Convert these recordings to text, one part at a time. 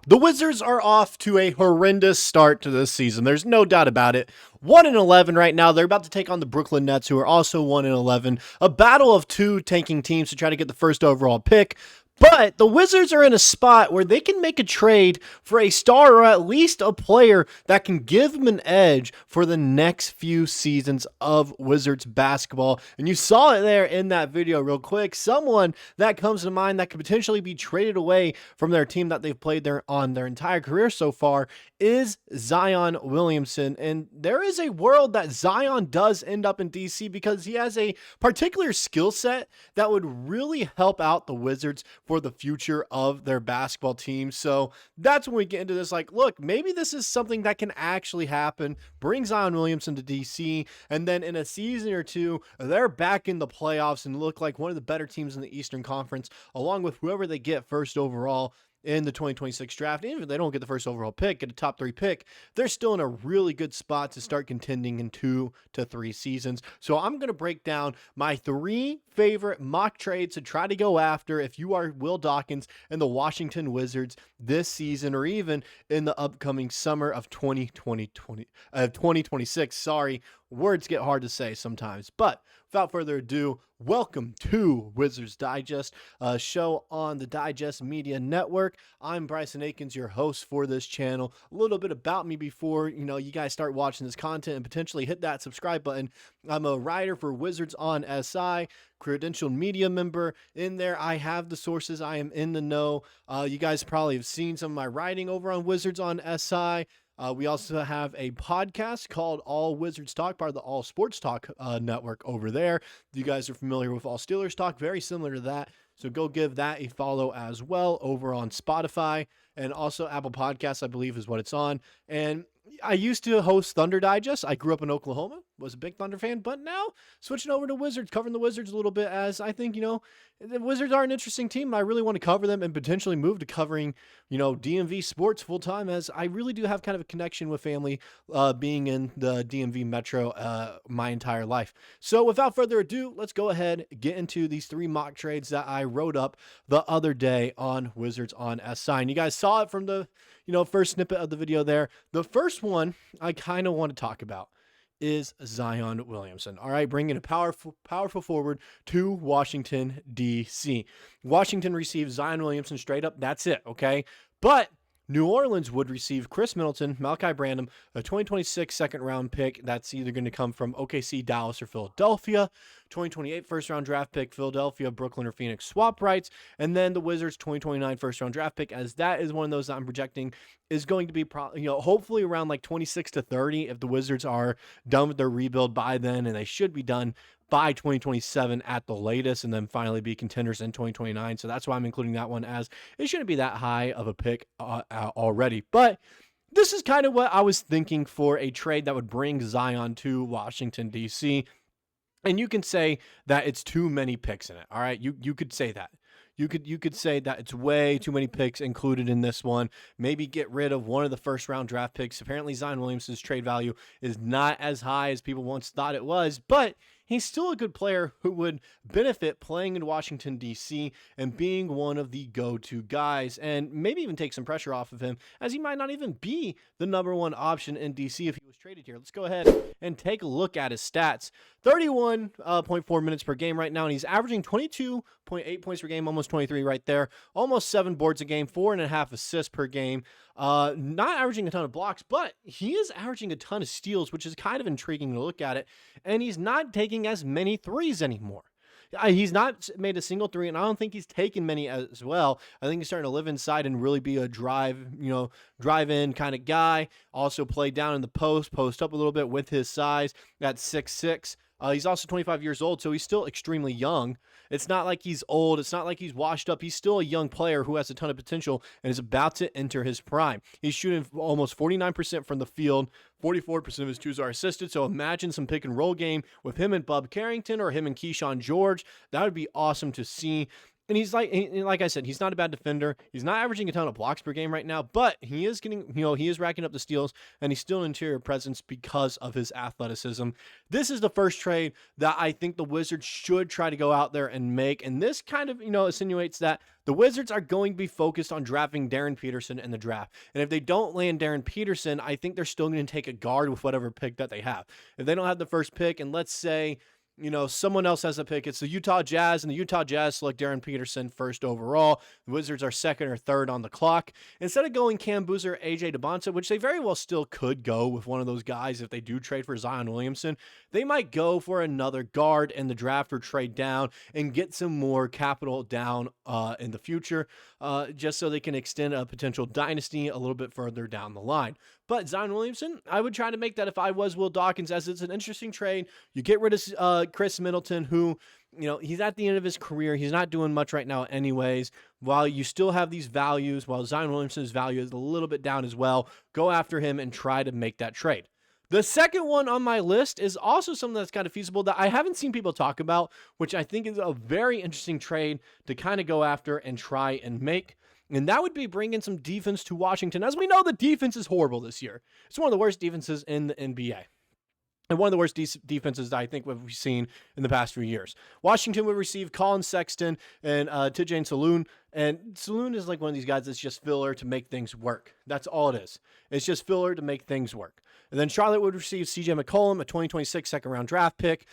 The Wizards are off to a horrendous start to this season. There's no doubt about it. 1-11 right now. They're about to take on the Brooklyn Nets, who are also 1-11. A battle of two tanking teams to try to get the first overall pick. But the Wizards are in a spot where they can make a trade for a star or at least a player that can give them an edge for the next few seasons of Wizards basketball. And you saw it there in that video real quick. Someone that comes to mind that could potentially be traded away from their team that they've played there on their entire career so far is Zion Williamson. And there is a world that Zion does end up in DC because he has a particular skill set that would really help out the Wizards for the future of their basketball team. So that's when we get into this, like, look, maybe this is something that can actually happen. Bring Zion Williamson to DC, and then in a season or two, they're back in the playoffs and look like one of the better teams in the Eastern Conference, along with whoever they get first overall in the 2026 draft. Even if they don't get the first overall pick, get a top 3 pick, they're still in a really good spot to start contending in 2 to 3 seasons. So I'm going to break down my 3 favorite mock trades to try to go after if you are Will Dawkins and the Washington Wizards this season, or even in the upcoming summer of 2026. Sorry, words get hard to say sometimes. But without further ado, welcome to Wizards Digest, a show on the Digest Media Network. I'm Bryson Akins, your host for this channel. A little bit about me before you guys start watching this content and potentially hit that subscribe button. I'm a writer for Wizards on SI, credentialed media member. In there, I have the sources. I am in the know. You guys probably have seen some of my writing over on Wizards on SI. We also have a podcast called All Wizards Talk, part of the All Sports Talk network over there. You guys are familiar with All Steelers Talk, very similar to that. So go give that a follow as well over on Spotify, and also Apple Podcasts, I believe is what it's on. And I used to host Thunder Digest. I grew up in Oklahoma, was a big Thunder fan, but now switching over to Wizards, covering the Wizards a little bit, as I think, the Wizards are an interesting team. I really want to cover them and potentially move to covering, DMV sports full time, as I really do have kind of a connection with family being in the DMV metro my entire life. So without further ado, let's go ahead, get into these 3 mock trades that I wrote up the other day on Wizards on SI. And you guys saw it from the, first snippet of the video there. The first one I kind of want to talk about is Zion Williamson. All right, bringing a powerful forward to Washington, D.C. Washington receives Zion Williamson straight up. That's it, okay? But New Orleans would receive Khris Middleton, Malaki Branham, a 2026 second-round pick. That's either going to come from OKC, Dallas, or Philadelphia. 2028 first-round draft pick, Philadelphia, Brooklyn, or Phoenix swap rights. And then the Wizards' 2029 first-round draft pick, as that is one of those that I'm projecting is going to be, hopefully around like 26 to 30 if the Wizards are done with their rebuild by then, and they should be done by 2027 at the latest, and then finally be contenders in 2029. So that's why I'm including that one, as it shouldn't be that high of a pick already. But this is kind of what I was thinking for a trade that would bring Zion to Washington, D.C. And you can say that it's too many picks in it. All right, you could say that. You could say that it's way too many picks included in this one. Maybe get rid of one of the first-round draft picks. Apparently, Zion Williamson's trade value is not as high as people once thought it was, but he's still a good player who would benefit playing in Washington, D.C. and being one of the go-to guys, and maybe even take some pressure off of him, as he might not even be the number 1 option in D.C. if he was traded here. Let's go ahead and take a look at his stats. 31.4 minutes per game right now, and he's averaging 22.8 points per game, almost 23 right there, almost 7 boards a game, 4.5 assists per game. Not averaging a ton of blocks, but he is averaging a ton of steals, which is kind of intriguing to look at it. And he's not taking as many threes anymore. He's not made a single 3, and I don't think he's taken many as well. I think he's starting to live inside and really be a drive-in kind of guy. Also play down in the post up a little bit with his size at 6'6". He's also 25 years old, so he's still extremely young. It's not like he's old. It's not like he's washed up. He's still a young player who has a ton of potential and is about to enter his prime. He's shooting almost 49% from the field. 44% of his twos are assisted, so imagine some pick-and-roll game with him and Bub Carrington or him and Kyshawn George. That would be awesome to see. And like I said, he's not a bad defender. He's not averaging a ton of blocks per game right now, but he is getting, he is racking up the steals, and he's still an interior presence because of his athleticism. This is the first trade that I think the Wizards should try to go out there and make. And this kind of, insinuates that the Wizards are going to be focused on drafting Darren Peterson in the draft. And if they don't land Darren Peterson, I think they're still going to take a guard with whatever pick that they have. If they don't have the first pick, and let's say, someone else has a pick. It's the Utah Jazz, and the Utah Jazz select Darren Peterson first overall. The Wizards are second or third on the clock. Instead of going Cam Boozer, AJ DeBonta, which they very well still could go with one of those guys if they do trade for Zion Williamson, they might go for another guard in the draft or trade down and get some more capital down in the future, just so they can extend a potential dynasty a little bit further down the line. But Zion Williamson, I would try to make that if I was Will Dawkins, as it's an interesting trade. You get rid of Khris Middleton, who, he's at the end of his career. He's not doing much right now anyways. While you still have these values, while Zion Williamson's value is a little bit down as well, go after him and try to make that trade. The second one on my list is also something that's kind of feasible that I haven't seen people talk about, which I think is a very interesting trade to kind of go after and try and make. And that would be bringing some defense to Washington. As we know, the defense is horrible this year. It's one of the worst defenses in the NBA. And one of the worst defenses that I think we've seen in the past few years. Washington would receive Colin Sexton and Tidjane Saloon. And Saloon is like one of these guys that's just filler to make things work. That's all it is. It's just filler to make things work. And then Charlotte would receive CJ McCollum, a 2026 second-round draft pick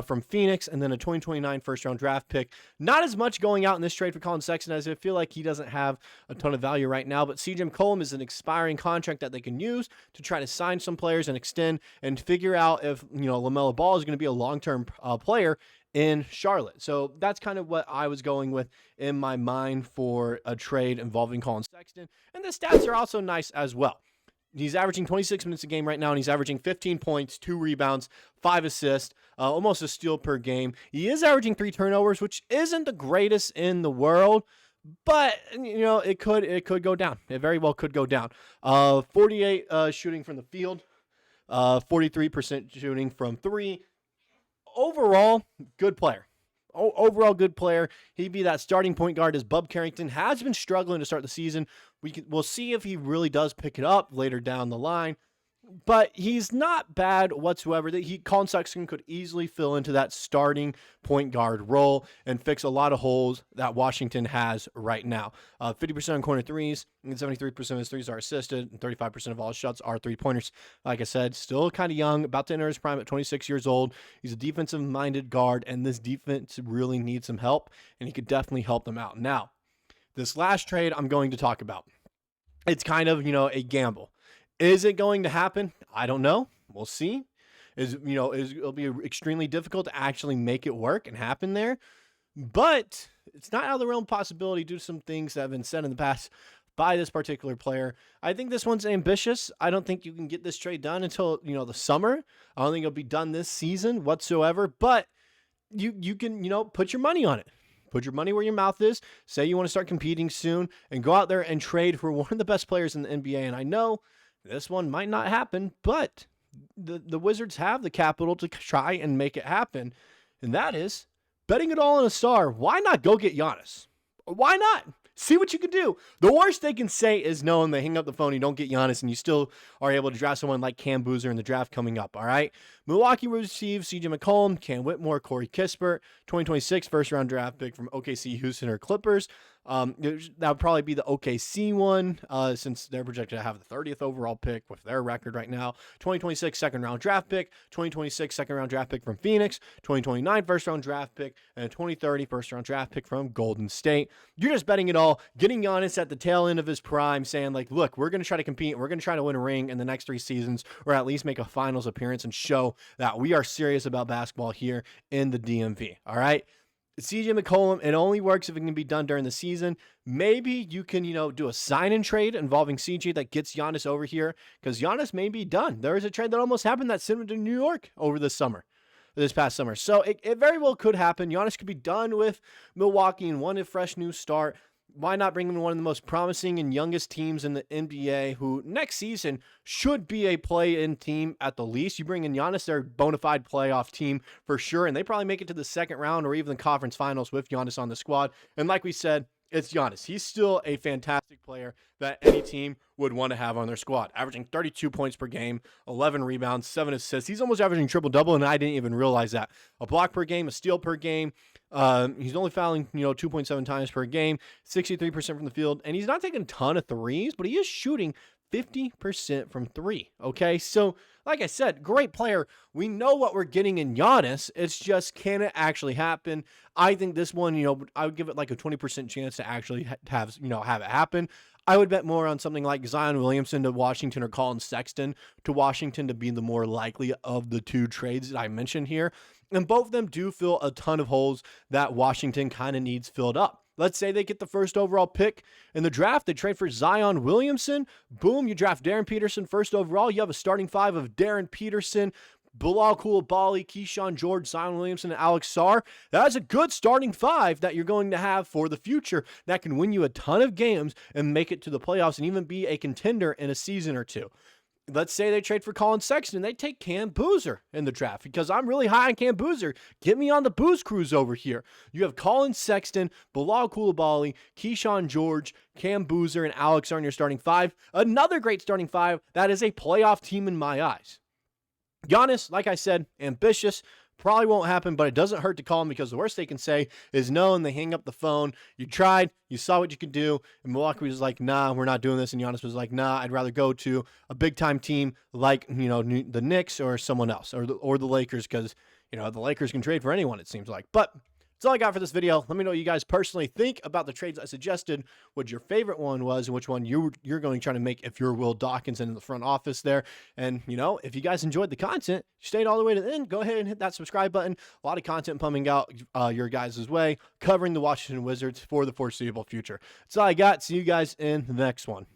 from Phoenix, and then a 2029 first-round draft pick. Not as much going out in this trade for Colin Sexton, as I feel like he doesn't have a ton of value right now. But CJ McCollum is an expiring contract that they can use to try to sign some players and extend and figure out if LaMelo Ball is going to be a long-term player in Charlotte. So that's kind of what I was going with in my mind for a trade involving Colin Sexton. And the stats are also nice as well. He's averaging 26 minutes a game right now, and he's averaging 15 points, 2 rebounds, 5 assists, almost a steal per game. He is averaging 3 turnovers, which isn't the greatest in the world, but it could go down. It very well could go down. 48 shooting from the field, 43% shooting from 3. Overall, good player. Overall good player. He'd be that starting point guard, as Bub Carrington has been struggling to start the season. We'll see if he really does pick it up later down the line. But he's not bad whatsoever. Colin Sexton could easily fill into that starting point guard role and fix a lot of holes that Washington has right now. 50% on corner threes, and 73% of his threes are assisted, and 35% of all his shots are three-pointers. Like I said, still kind of young, about to enter his prime at 26 years old. He's a defensive-minded guard, and this defense really needs some help, and he could definitely help them out. Now, this last trade I'm going to talk about, it's kind of, a gamble. Is it going to happen? I don't know. We'll see. It'll be extremely difficult to actually make it work and happen there. But it's not out of the realm of possibility due to some things that have been said in the past by this particular player. I think this one's ambitious. I don't think you can get this trade done until, the summer. I don't think it'll be done this season whatsoever. But you can, put your money on it. Put your money where your mouth is. Say you want to start competing soon and go out there and trade for one of the best players in the NBA. And I know this one might not happen, but the Wizards have the capital to try and make it happen. And that is betting it all on a star. Why not go get Giannis? Why not? See what you can do. The worst they can say is no, and they hang up the phone, you don't get Giannis, and you still are able to draft someone like Cam Boozer in the draft coming up, all right? Milwaukee receives CJ McCollum, Cam Whitmore, Corey Kispert, 2026 first-round draft pick from OKC, Houston, or Clippers. That would probably be the OKC one, since they're projected to have the 30th overall pick with their record right now. 2026 second-round draft pick, 2026 second-round draft pick from Phoenix, 2029 first-round draft pick, and a 2030 first-round draft pick from Golden State. You're just betting it all, getting Giannis at the tail end of his prime, saying, like, look, we're going to try to compete, we're going to try to win a ring in the next 3 seasons, or at least make a finals appearance and show that we are serious about basketball here in the DMV, all right? CJ McCollum, it only works if it can be done during the season. Maybe you can, do a sign-and trade involving CJ that gets Giannis over here, because Giannis may be done. There is a trade that almost happened that sent him to New York over this past summer. So it very well could happen. Giannis could be done with Milwaukee and want a fresh new start. Why not bring in one of the most promising and youngest teams in the NBA who next season should be a play-in team at the least? You bring in Giannis, they're a bona fide playoff team for sure, and they probably make it to the second round or even the conference finals with Giannis on the squad. And like we said, it's Giannis. He's still a fantastic player that any team would want to have on their squad. Averaging 32 points per game, 11 rebounds, 7 assists. He's almost averaging triple-double, and I didn't even realize that. A block per game, a steal per game. He's only fouling, 2.7 times per game, 63% from the field, and he's not taking a ton of threes, but he is shooting 50% from three. Okay, so like I said, great player. We know what we're getting in Giannis. It's just, can it actually happen? I think this one, I would give it like a 20% chance to actually have it happen. I would bet more on something like Zion Williamson to Washington or Colin Sexton to Washington to be the more likely of the two trades that I mentioned here. And both of them do fill a ton of holes that Washington kind of needs filled up. Let's say they get the first overall pick in the draft. They trade for Zion Williamson. Boom, you draft Darren Peterson first overall. You have a starting five of Darren Peterson, Bilal Coulibaly, Kyshawn George, Zion Williamson, and Alex Sarr. That's a good starting five that you're going to have for the future that can win you a ton of games and make it to the playoffs and even be a contender in a season or two. Let's say they trade for Colin Sexton. They take Cam Boozer in the draft because I'm really high on Cam Boozer. Get me on the booze cruise over here. You have Colin Sexton, Bilal Coulibaly, Kyshawn George, Cam Boozer, and Alex Sarr in your starting five. Another great starting five that is a playoff team in my eyes. Giannis, like I said, ambitious. Probably won't happen, but it doesn't hurt to call him because the worst they can say is no, and they hang up the phone. You tried, you saw what you could do, and Milwaukee was like, nah, we're not doing this, and Giannis was like, nah, I'd rather go to a big-time team like, the Knicks or someone else, or the Lakers, because, the Lakers can trade for anyone, it seems like. But that's all I got for this video. Let me know what you guys personally think about the trades I suggested, what your favorite one was, and which one you're going to try to make if you're Will Dawkins in the front office there. And, if you guys enjoyed the content, stayed all the way to the end, go ahead and hit that subscribe button. A lot of content pumping out your guys' way, covering the Washington Wizards for the foreseeable future. That's all I got. See you guys in the next one.